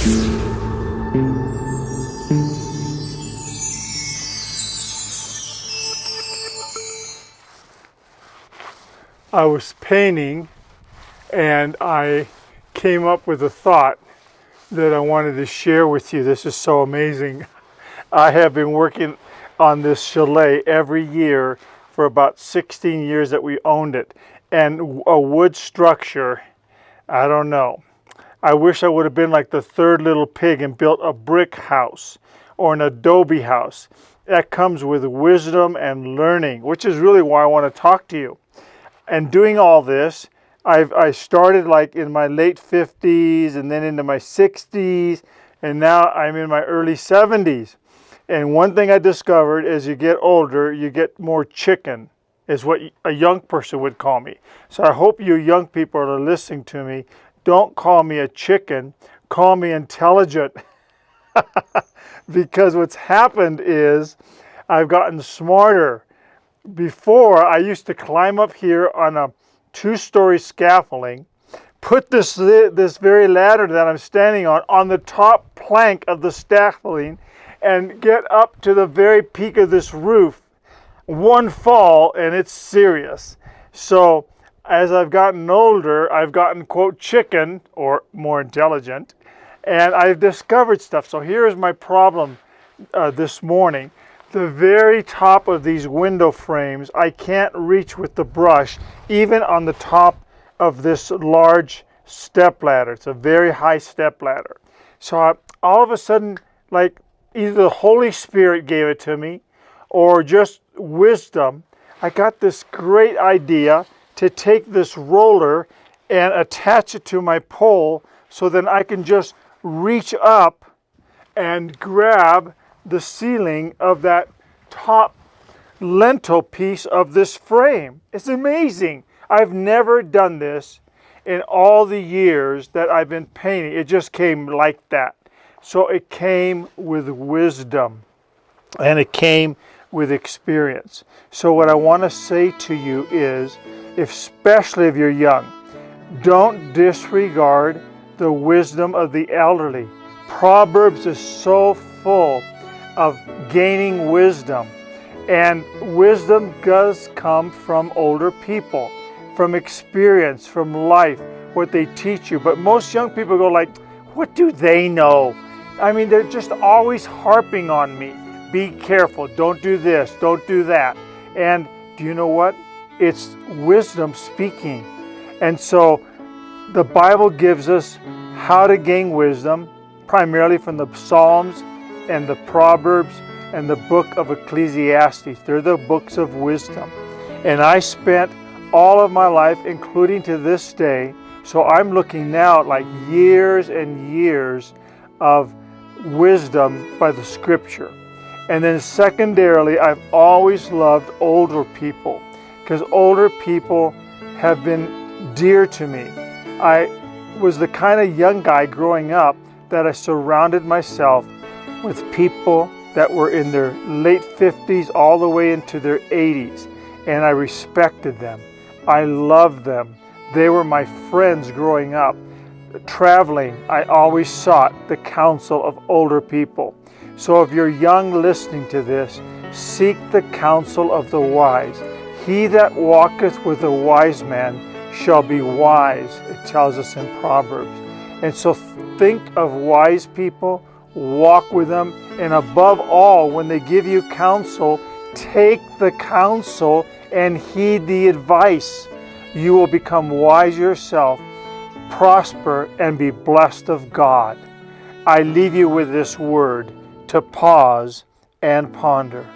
I was painting and I came up with a thought that I wanted to share with you. This is so amazing. I have been working on this chalet every year for about 16 years that we owned it. And a wood structure, I don't know. I wish I would have been like the third little pig and built a brick house or an adobe house. That comes with wisdom and learning, which is really why I want to talk to you. And doing all this, I started like in my late 50s and then into my 60s, and now I'm in my early 70s. And one thing I discovered as you get older, you get more chicken, is what a young person would call me. So I hope you young people are listening to me. Don't call me a chicken, call me intelligent. Because what's happened is I've gotten smarter. Before, I used to climb up here on a 2-story scaffolding, put this very ladder that I'm standing on the top plank of the scaffolding, and get up to the very peak of this roof. One fall, and it's serious. So, as I've gotten older, I've gotten, quote, chicken, or more intelligent, and I've discovered stuff. So here's my problem this morning. The very top of these window frames, I can't reach with the brush, even on the top of this large step ladder. It's a very high step ladder. So all of a sudden, like either the Holy Spirit gave it to me or just wisdom, I got this great idea to take this roller and attach it to my pole so then I can just reach up and grab the ceiling of that top lintel piece of this frame. It's amazing. I've never done this in all the years that I've been painting. It just came like that. So it came with wisdom and it came with experience. So what I want to say to you is, especially if you're young, don't disregard the wisdom of the elderly. Proverbs is so full of gaining wisdom, and wisdom does come from older people, from experience, from life, what they teach you. But most young people go like, what do they know? I mean, they're just always harping on me. Be careful, don't do this, don't do that. And do you know what? It's wisdom speaking. And so the Bible gives us how to gain wisdom, primarily from the Psalms and the Proverbs and the book of Ecclesiastes. They're the books of wisdom. And I spent all of my life, including to this day, so I'm looking now at like years and years of wisdom by the Scripture. And then secondarily, I've always loved older people because older people have been dear to me. I was the kind of young guy growing up that I surrounded myself with people that were in their late 50s all the way into their 80s, and I respected them. I loved them. They were my friends growing up. Traveling, I always sought the counsel of older people. So if you're young listening to this, seek the counsel of the wise. He that walketh with a wise man shall be wise, it tells us in Proverbs. And so think of wise people, walk with them, and above all, when they give you counsel, take the counsel and heed the advice. You will become wise yourself, prosper, and be blessed of God. I leave you with this word to pause and ponder.